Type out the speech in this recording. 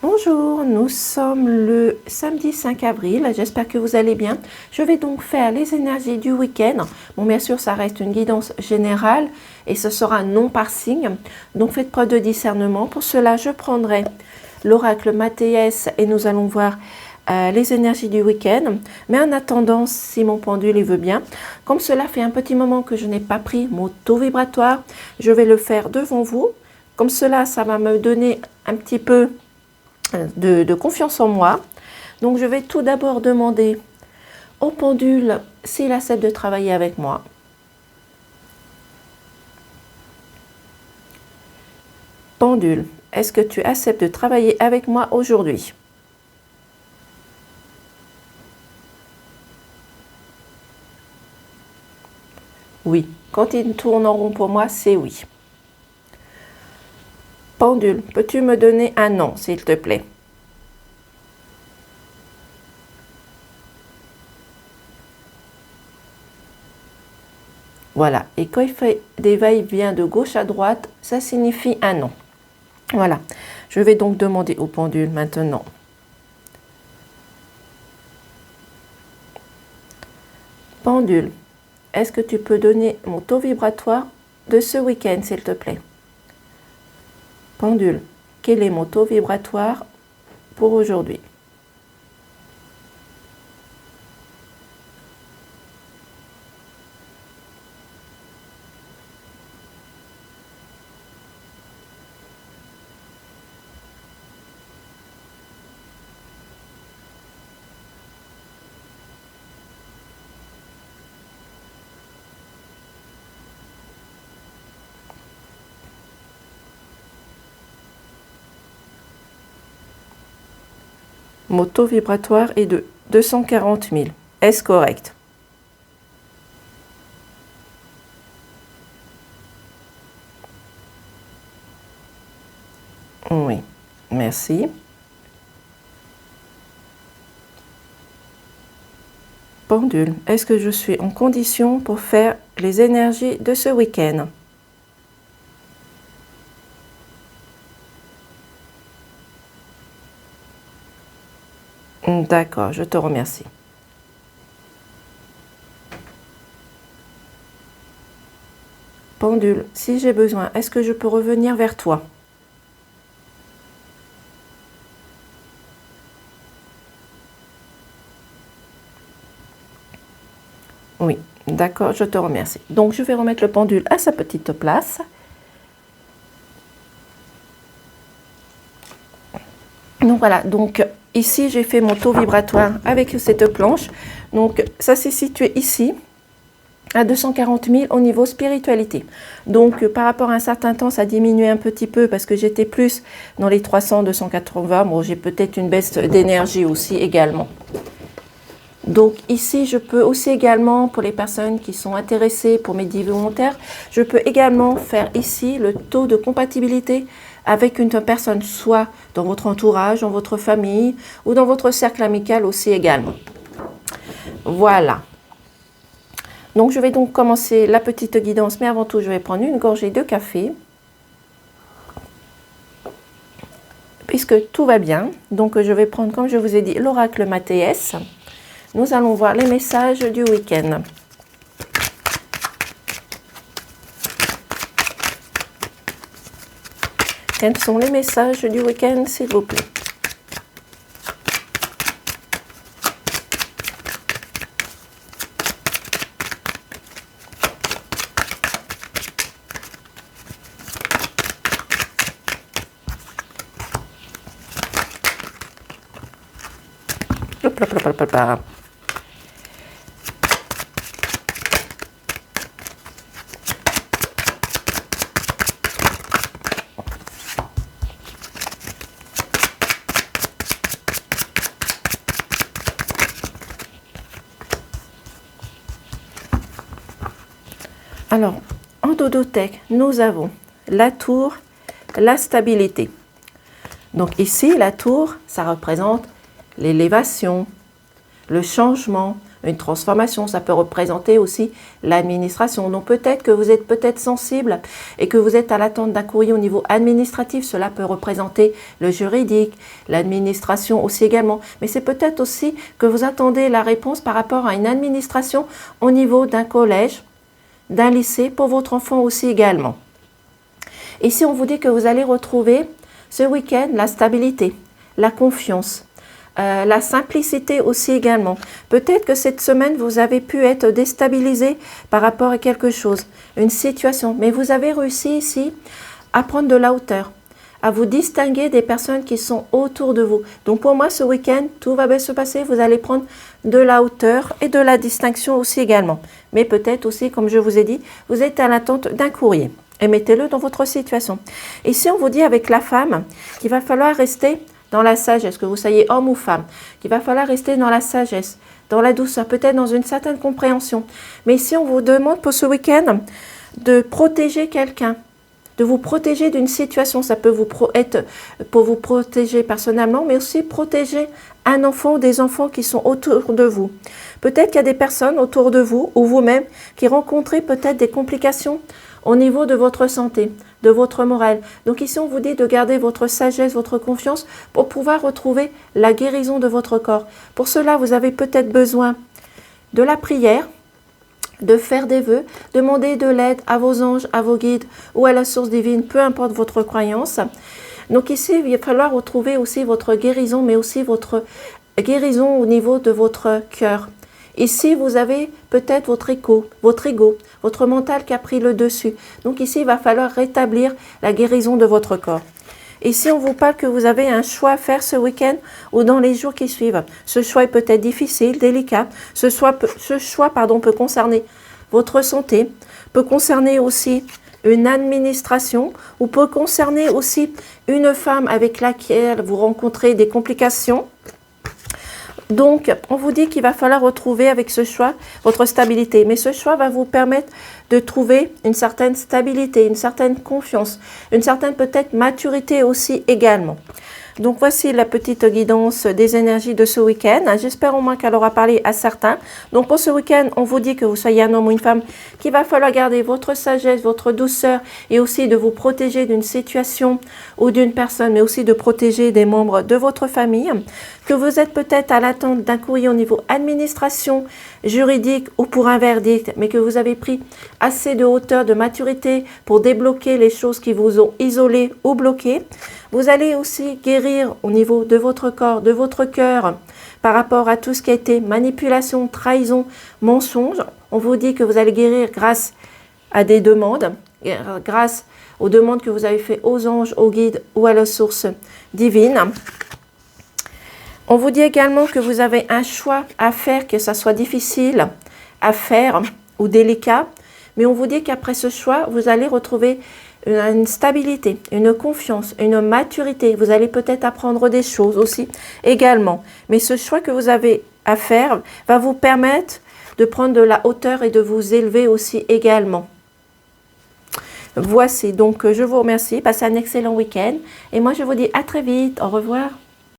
Bonjour, nous sommes le samedi 5 avril, j'espère que vous allez bien. Je vais donc faire les énergies du week-end. Bon, bien sûr, ça reste une guidance générale et ce sera non par signe. Donc, faites preuve de discernement. Pour cela, je prendrai l'oracle Mathéès et nous allons voir les énergies du week-end. Mais en attendant, si mon pendule il veut bien, comme cela fait un petit moment que je n'ai pas pris mon taux vibratoire, je vais le faire devant vous. Comme cela, ça va me donner un petit peu de confiance en moi. Donc je vais tout d'abord demander au pendule s'il accepte de travailler avec moi. Pendule, est-ce que tu acceptes de travailler avec moi aujourd'hui? Oui. Quand il tourne en rond pour moi, c'est oui. Pendule, peux-tu me donner un nom, s'il te plaît? Voilà. Et quand il fait des va-et-vient de gauche à droite, ça signifie un non. Voilà. Je vais donc demander au pendule maintenant. Pendule, est-ce que tu peux donner mon taux vibratoire de ce week-end, s'il te plaît? Pendule, quel est mon taux vibratoire pour aujourd'hui? Mon taux vibratoire est de 240 000. Est-ce correct? Oui, merci. Pendule, est-ce que je suis en condition pour faire les énergies de ce week-end? D'accord, je te remercie. Pendule, si j'ai besoin, est-ce que je peux revenir vers toi? Oui, d'accord, je te remercie. Donc, je vais remettre le pendule à sa petite place. Donc voilà, donc ici j'ai fait mon taux vibratoire avec cette planche. Donc ça s'est situé ici à 240 000 au niveau spiritualité. Donc par rapport à un certain temps, ça a diminué un petit peu parce que j'étais plus dans les 300, 280. Bon, j'ai peut-être une baisse d'énergie aussi également. Donc ici, je peux aussi également, pour les personnes qui sont intéressées pour mes dits volontaires, je peux également faire ici le taux de compatibilité avec une personne, soit dans votre entourage, dans votre famille ou dans votre cercle amical aussi également. Voilà. Donc je vais donc commencer la petite guidance, mais avant tout, je vais prendre une gorgée de café. Puisque tout va bien, donc je vais prendre, comme je vous ai dit, l'oracle Mathéès. Nous allons voir les messages du week-end. Quels sont les messages du week-end, s'il vous plaît? Hop, hop, hop, hop, hop, hop. Alors, en dodothèque, nous avons la tour, la stabilité. Donc ici, la tour, ça représente l'élévation, le changement, une transformation. Ça peut représenter aussi l'administration. Donc peut-être que vous êtes peut-être sensible et que vous êtes à l'attente d'un courrier au niveau administratif. Cela peut représenter le juridique, l'administration aussi également. Mais c'est peut-être aussi que vous attendez la réponse par rapport à une administration au niveau d'un collège, d'un lycée, pour votre enfant aussi également. Ici, on vous dit que vous allez retrouver ce week-end la stabilité, la confiance, la simplicité aussi également. Peut-être que cette semaine, vous avez pu être déstabilisé par rapport à quelque chose, une situation, mais vous avez réussi ici à prendre de la hauteur, à vous distinguer des personnes qui sont autour de vous. Donc pour moi, ce week-end, tout va bien se passer. Vous allez prendre de la hauteur et de la distinction aussi également. Mais peut-être aussi, comme je vous ai dit, vous êtes à l'attente d'un courrier. Et mettez-le dans votre situation. Ici, on vous dit avec la femme qu'il va falloir rester dans la sagesse, que vous soyez homme ou femme, qu'il va falloir rester dans la sagesse, dans la douceur, peut-être dans une certaine compréhension. Mais ici, on vous demande pour ce week-end de protéger quelqu'un, de vous protéger d'une situation. Ça peut être pour vous protéger personnellement, mais aussi protéger un enfant ou des enfants qui sont autour de vous. Peut-être qu'il y a des personnes autour de vous ou vous-même qui rencontrez peut-être des complications au niveau de votre santé, de votre morale. Donc ici, on vous dit de garder votre sagesse, votre confiance pour pouvoir retrouver la guérison de votre corps. Pour cela, vous avez peut-être besoin de la prière, de faire des vœux, demander de l'aide à vos anges, à vos guides ou à la source divine, peu importe votre croyance. Donc ici, il va falloir retrouver aussi votre guérison, mais aussi votre guérison au niveau de votre cœur. Ici, vous avez peut-être votre ego, votre mental qui a pris le dessus. Donc ici, il va falloir rétablir la guérison de votre corps. Ici, on vous parle que vous avez un choix à faire ce week-end ou dans les jours qui suivent. Ce choix est peut-être difficile, délicat. Ce choix peut concerner votre santé, peut concerner aussi une administration ou peut concerner aussi une femme avec laquelle vous rencontrez des complications. Donc, on vous dit qu'il va falloir retrouver avec ce choix votre stabilité. Mais ce choix va vous permettre de trouver une certaine stabilité, une certaine confiance, une certaine peut-être maturité aussi également. Donc, voici la petite guidance des énergies de ce week-end. J'espère au moins qu'elle aura parlé à certains. Donc, pour ce week-end, on vous dit que vous soyez un homme ou une femme, qu'il va falloir garder votre sagesse, votre douceur et aussi de vous protéger d'une situation ou d'une personne, mais aussi de protéger des membres de votre famille. Que vous êtes peut-être à l'attente d'un courrier au niveau administration, juridique ou pour un verdict, mais que vous avez pris assez de hauteur, de maturité pour débloquer les choses qui vous ont isolé ou bloqué. Vous allez aussi guérir au niveau de votre corps, de votre cœur, par rapport à tout ce qui a été manipulation, trahison, mensonge. On vous dit que vous allez guérir grâce à des demandes, grâce aux demandes que vous avez faites aux anges, aux guides ou à la source divine. On vous dit également que vous avez un choix à faire, que ça soit difficile à faire ou délicat. Mais on vous dit qu'après ce choix, vous allez retrouver une stabilité, une confiance, une maturité. Vous allez peut-être apprendre des choses aussi également. Mais ce choix que vous avez à faire va vous permettre de prendre de la hauteur et de vous élever aussi également. Voici, donc je vous remercie. Passez un excellent week-end. Et moi, je vous dis à très vite. Au revoir.